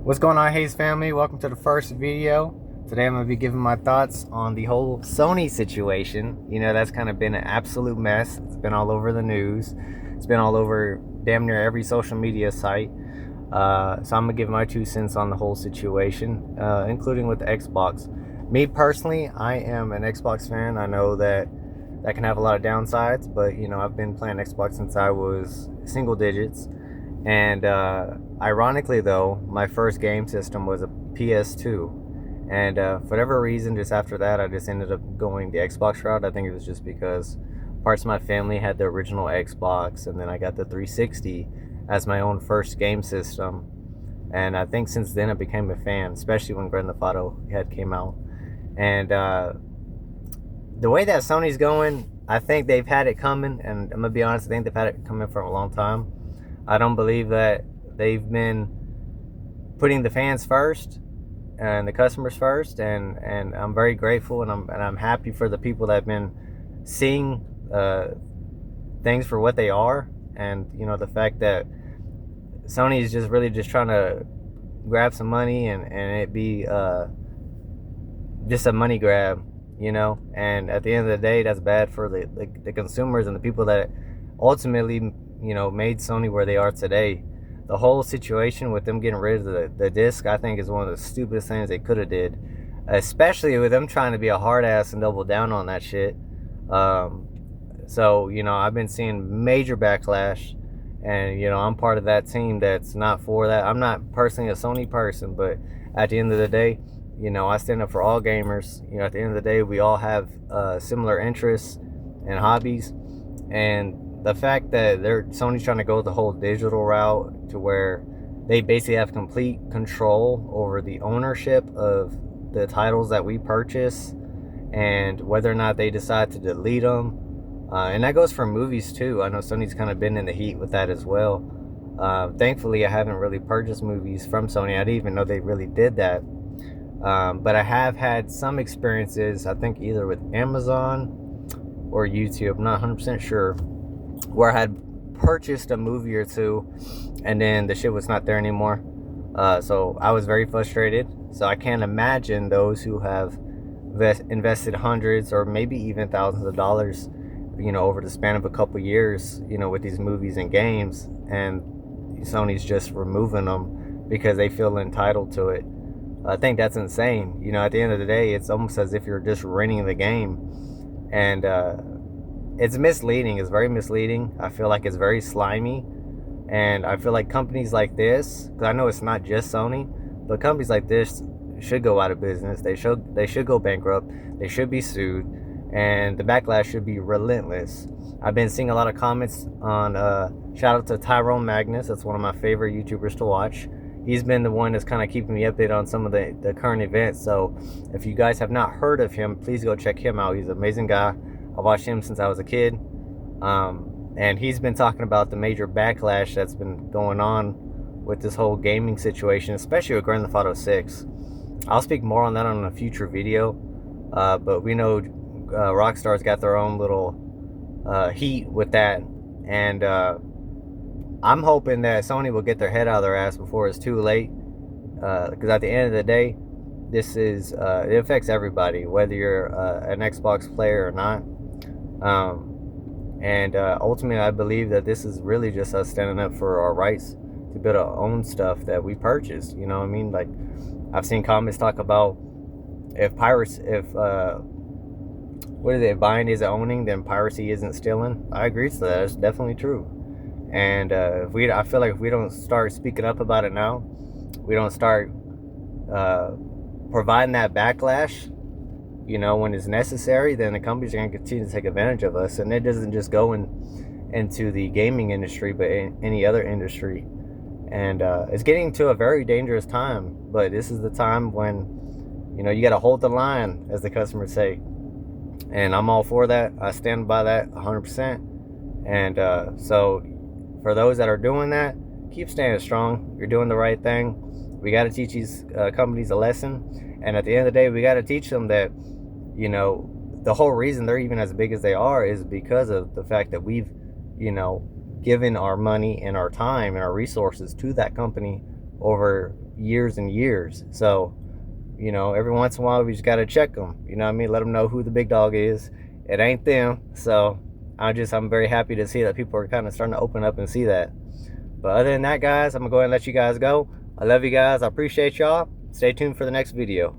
What's going on, Hayes family? Welcome to the first video. Today I'm going to be giving my thoughts on the whole Sony situation. You know, that's kind of been an absolute mess. It's been all over the news. It's been all over damn near every social media site. So I'm going to give my 2 cents on the whole situation, including with the Xbox. Me personally, I am an Xbox fan. I know that can have a lot of downsides, but you know, I've been playing Xbox since I was single digits. And ironically, though, my first game system was a PS2. And for whatever reason, just after that, I just ended up going the Xbox route. I think it was just because parts of my family had the original Xbox, and then I got the 360 as my own first game system. And I think since then I became a fan, especially when Grand Theft Auto had came out. And the way that Sony's going, I think they've had it coming. And I'm going to be honest, I think they've had it coming for a long time. I don't believe that they've been putting the fans first and the customers first, and I'm very grateful, and I'm happy for the people that have been seeing things for what they are. And you know, the fact that Sony is just really just trying to grab some money and it be just a money grab, you know. And at the end of the day, that's bad for the consumers and the people that ultimately, you know, made Sony where they are today. The whole situation with them getting rid of the disc, I think, is one of the stupidest things they could have did, especially with them trying to be a hard ass and double down on that shit. So you know, I've been seeing major backlash, and you know, I'm part of that team that's not for that. I'm not personally a Sony person, but at the end of the day, you know, I stand up for all gamers. You know, at the end of the day, we all have similar interests and hobbies. And the fact that Sony's trying to go the whole digital route to where they basically have complete control over the ownership of the titles that we purchase, and whether or not they decide to delete them. And that goes for movies too. I know Sony's kind of been in the heat with that as well. Thankfully, I haven't really purchased movies from Sony. I didn't even know they really did that. But I have had some experiences, I think either with Amazon or YouTube, I'm not 100% sure, where I had purchased a movie or two and then the shit was not there anymore. So I was very frustrated. So I can't imagine those who have invested hundreds or maybe even thousands of dollars, you know, over the span of a couple years, you know, with these movies and games, and Sony's just removing them because they feel entitled to it. I think that's insane. You know, at the end of the day, it's almost as if you're just renting the game. And it's misleading. It's very misleading. I feel like it's very slimy. And I feel like companies like this, because I know it's not just Sony, but companies like this should go out of business. They should go bankrupt. They should be sued. And the backlash should be relentless. I've been seeing a lot of comments on, shout out to Tyrone Magnus. That's one of my favorite YouTubers to watch. He's been the one that's kind of keeping me updated on some of the current events. So if you guys have not heard of him, please go check him out. He's an amazing guy. I watched him since I was a kid. And he's been talking about the major backlash that's been going on with this whole gaming situation, especially with Grand Theft Auto 6. I'll speak more on that on a future video. But we know Rockstar's got their own little heat with that. And I'm hoping that Sony will get their head out of their ass before it's too late. Because at the end of the day, this is it affects everybody, whether you're an Xbox player or not. Ultimately, I believe that this is really just us standing up for our rights to be able to own stuff that we purchased. You know what I mean? Like, I've seen comments talk about if buying is owning, then piracy isn't stealing. I agree to that. That's definitely true. And I feel like if we don't start speaking up about it now, we don't start providing that backlash, you know, when it's necessary, then the companies are going to continue to take advantage of us. And it doesn't just go into the gaming industry, but in any other industry. And it's getting to a very dangerous time. But this is the time when, you know, you got to hold the line, as the customers say. And I'm all for that. I stand by that 100%. And so for those that are doing that, keep standing strong. You're doing the right thing. We got to teach these companies a lesson. And at the end of the day, we got to teach them that, you know, the whole reason they're even as big as they are is because of the fact that we've, you know, given our money and our time and our resources to that company over years and years. So, you know, every once in a while we just got to check them. You know what I mean? Let them know who the big dog is. It ain't them. So I'm very happy to see that people are kind of starting to open up and see that. But other than that, guys, I'm going to go ahead and let you guys go. I love you guys. I appreciate y'all. Stay tuned for the next video.